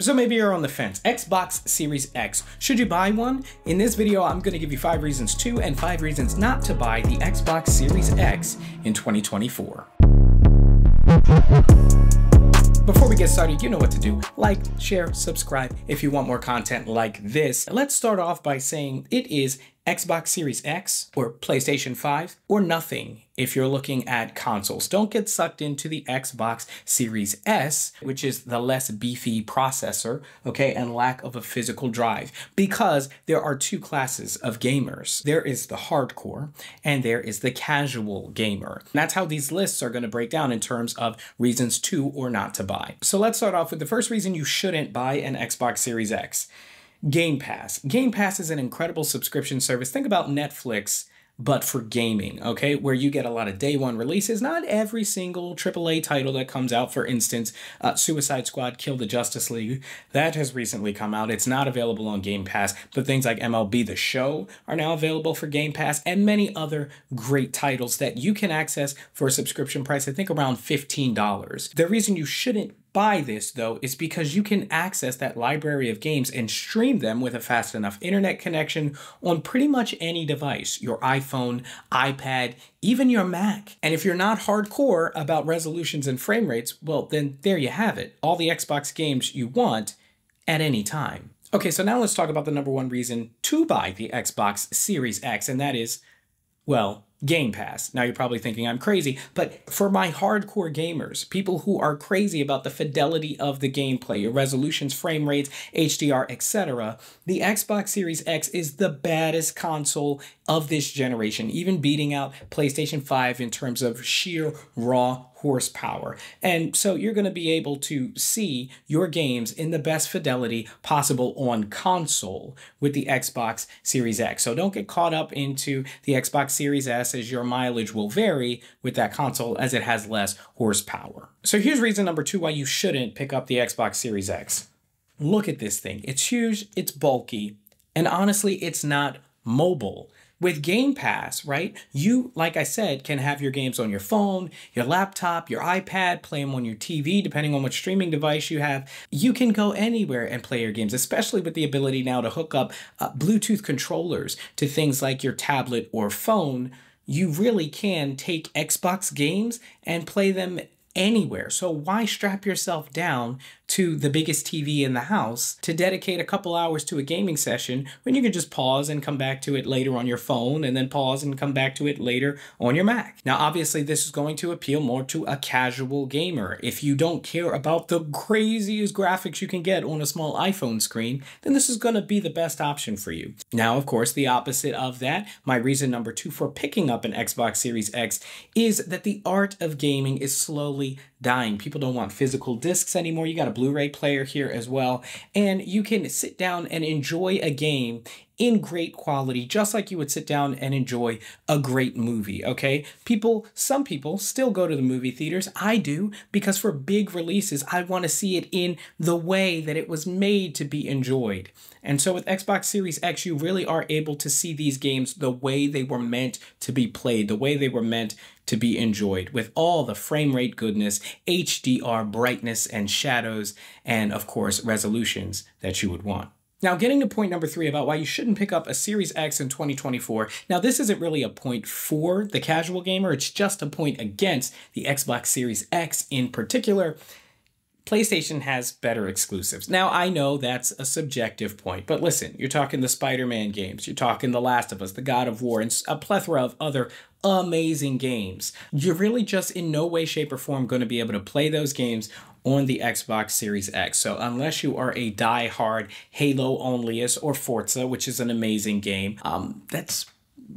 So maybe you're on the fence. Xbox Series X. Should you buy one? In this video, I'm going to give you 5 reasons to and 5 reasons not to buy the Xbox Series X in 2024. Before we get started, you know what to do. Like, share, subscribe if you want more content like this. Let's start off by saying it is Xbox Series X or PlayStation 5 or nothing if you're looking at consoles. Don't get sucked into the Xbox Series S, which is the less beefy processor, okay, and lack of a physical drive, because there are two classes of gamers. There is the hardcore and there is the casual gamer. And that's how these lists are going to break down in terms of reasons to or not to buy. So let's start off with the first reason you shouldn't buy an Xbox Series X. Game Pass. Game Pass is an incredible subscription service. Think about Netflix, but for gaming, okay? Where you get a lot of day one releases. Not every single AAA title that comes out. For instance, Suicide Squad, Kill the Justice League. That has recently come out. It's not available on Game Pass, but things like MLB The Show are now available for Game Pass, and many other great titles that you can access for a subscription price, I think around $15. The reason you shouldn't buy this, though, is because you can access that library of games and stream them with a fast enough internet connection on pretty much any device, your iPhone, iPad, even your Mac. And if you're not hardcore about resolutions and frame rates, well, then there you have it. All the Xbox games you want at any time. Okay, so now let's talk about the number one reason to buy the Xbox Series X, and that is, well, Game Pass. Now you're probably thinking I'm crazy, but for my hardcore gamers, people who are crazy about the fidelity of the gameplay, your resolutions, frame rates, HDR, etc., the Xbox Series X is the baddest console of this generation, even beating out PlayStation 5 in terms of sheer raw horsepower. And so you're going to be able to see your games in the best fidelity possible on console with the Xbox Series X. So don't get caught up into the Xbox Series S, as your mileage will vary with that console as it has less horsepower. So here's reason number two why you shouldn't pick up the Xbox Series X. Look at this thing. It's huge, it's bulky, and honestly, it's not mobile. With Game Pass, right, you, like I said, can have your games on your phone, your laptop, your iPad, play them on your TV, depending on what streaming device you have. You can go anywhere and play your games, especially with the ability now to hook up Bluetooth controllers to things like your tablet or phone. You really can take Xbox games and play them anywhere. So why strap yourself down to the biggest TV in the house to dedicate a couple hours to a gaming session when you can just pause and come back to it later on your phone, and then pause and come back to it later on your Mac? Now, obviously, this is going to appeal more to a casual gamer. If you don't care about the craziest graphics you can get on a small iPhone screen, then this is going to be the best option for you. Now, of course, the opposite of that, my reason number two for picking up an Xbox Series X, is that the art of gaming is slowly dying. People don't want physical discs anymore. You got a Blu-ray player here as well, and you can sit down and enjoy a game in great quality, just like you would sit down and enjoy a great movie, okay? Some people still go to the movie theaters. I do, because for big releases, I want to see it in the way that it was made to be enjoyed. And so with Xbox Series X, you really are able to see these games the way they were meant to be played, the way they were meant to be enjoyed, with all the frame rate goodness, HDR brightness and shadows, and of course, resolutions that you would want. Now, getting to point number three about why you shouldn't pick up a Series X in 2024. Now, this isn't really a point for the casual gamer. It's just a point against the Xbox Series X in particular. PlayStation has better exclusives. Now, I know that's a subjective point, but listen, you're talking the Spider-Man games, you're talking The Last of Us, the God of War, and a plethora of other amazing games. You're really just in no way, shape, or form going to be able to play those games on the Xbox Series X. So unless you are a die-hard Halo onlyist or Forza, which is an amazing game, that's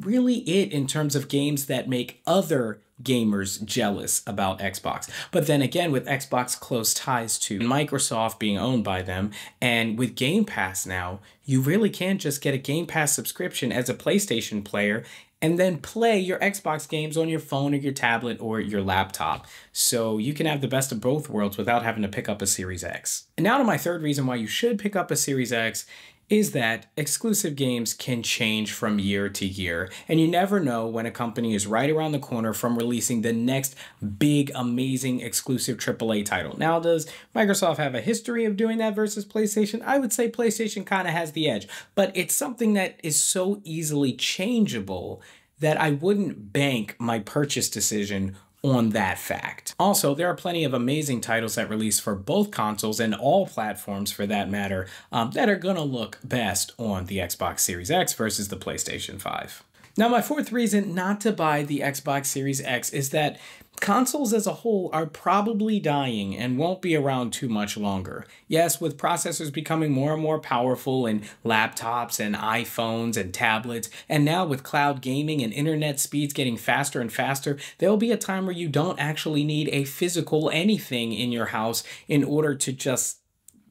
really it in terms of games that make other gamers jealous about Xbox. But then again, with Xbox close ties to Microsoft being owned by them, and with Game Pass now, you really can just get a Game Pass subscription as a PlayStation player and then play your Xbox games on your phone or your tablet or your laptop. So you can have the best of both worlds without having to pick up a Series X. And now to my third reason why you should pick up a Series X is that exclusive games can change from year to year, and you never know when a company is right around the corner from releasing the next big, amazing exclusive AAA title. Now, does Microsoft have a history of doing that versus PlayStation? I would say PlayStation kind of has the edge, but it's something that is so easily changeable that I wouldn't bank my purchase decision on that fact. Also, there are plenty of amazing titles that release for both consoles and all platforms for that matter that are gonna look best on the Xbox Series X versus the PlayStation 5. Now, my fourth reason not to buy the Xbox Series X is that consoles as a whole are probably dying and won't be around too much longer. Yes, with processors becoming more and more powerful in laptops and iPhones and tablets, and now with cloud gaming and internet speeds getting faster and faster, there'll be a time where you don't actually need a physical anything in your house in order to just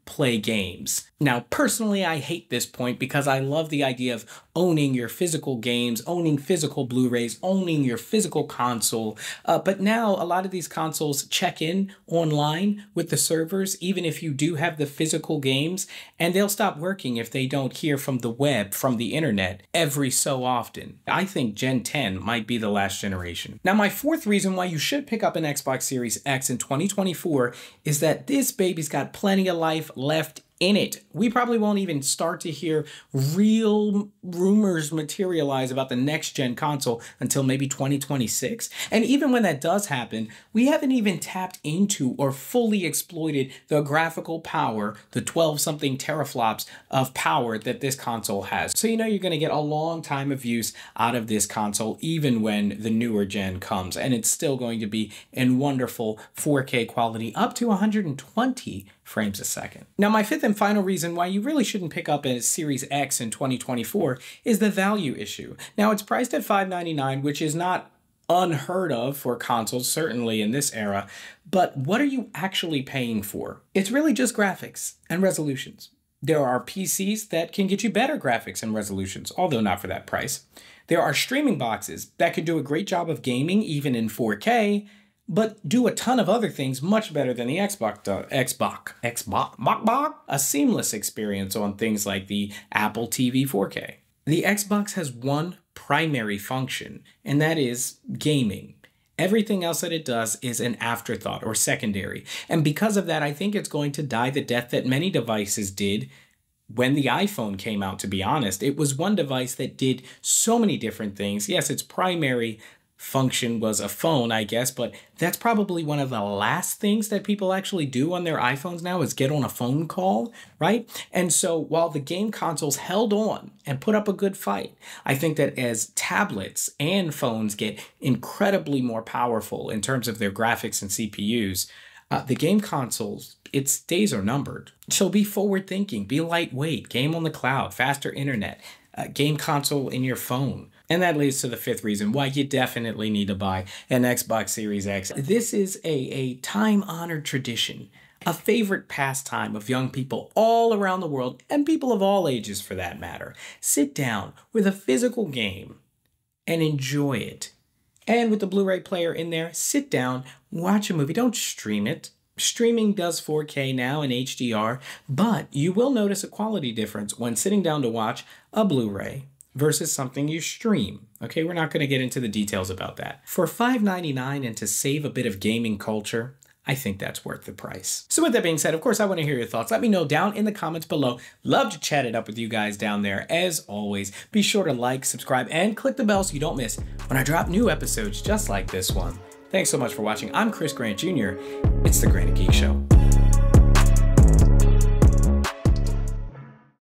play games. Now, personally, I hate this point because I love the idea of owning your physical games, owning physical Blu-rays, owning your physical console. But now a lot of these consoles check in online with the servers, even if you do have the physical games, and they'll stop working if they don't hear from the web, from the internet, every so often. I think Gen 10 might be the last generation. Now, my fourth reason why you should pick up an Xbox Series X in 2024 is that this baby's got plenty of life left in it. We probably won't even start to hear real rumors materialize about the next gen console until maybe 2026. And even when that does happen, we haven't even tapped into or fully exploited the graphical power, the 12-something teraflops of power that this console has. So you know you're going to get a long time of use out of this console even when the newer gen comes. And it's still going to be in wonderful 4K quality up to 120 frames a second. Now, my fifth and final reason why you really shouldn't pick up a Series X in 2024 is the value issue. Now, it's priced at $599, which is not unheard of for consoles, certainly in this era, but what are you actually paying for? It's really just graphics and resolutions. There are PCs that can get you better graphics and resolutions, although not for that price. There are streaming boxes that can do a great job of gaming, even in 4K, but do a ton of other things much better than the Xbox. A seamless experience on things like the Apple TV 4K. The Xbox has one primary function, and that is gaming. Everything else that it does is an afterthought or secondary. And because of that, I think it's going to die the death that many devices did when the iPhone came out, to be honest. It was one device that did so many different things. Yes, its primary function was a phone, I guess, but that's probably one of the last things that people actually do on their iPhones now is get on a phone call, right? And so while the game consoles held on and put up a good fight, I think that as tablets and phones get incredibly more powerful in terms of their graphics and CPUs, the game consoles, its days are numbered. So be forward thinking, be lightweight, game on the cloud, faster internet, game console in your phone. And that leads to the fifth reason why you definitely need to buy an Xbox Series X. This is a time-honored tradition, a favorite pastime of young people all around the world, and people of all ages for that matter. Sit down with a physical game and enjoy it. And with the Blu-ray player in there, sit down, watch a movie. Don't stream it. Streaming does 4K now and HDR, but you will notice a quality difference when sitting down to watch a Blu-ray versus something you stream. Okay, we're not going to get into the details about that. For $5.99 and to save a bit of gaming culture, I think that's worth the price. So with that being said, of course, I want to hear your thoughts. Let me know down in the comments below. Love to chat it up with you guys down there. As always, be sure to like, subscribe, and click the bell so you don't miss when I drop new episodes just like this one. Thanks so much for watching. I'm Chris Grant Jr. It's The Granite Geek Show.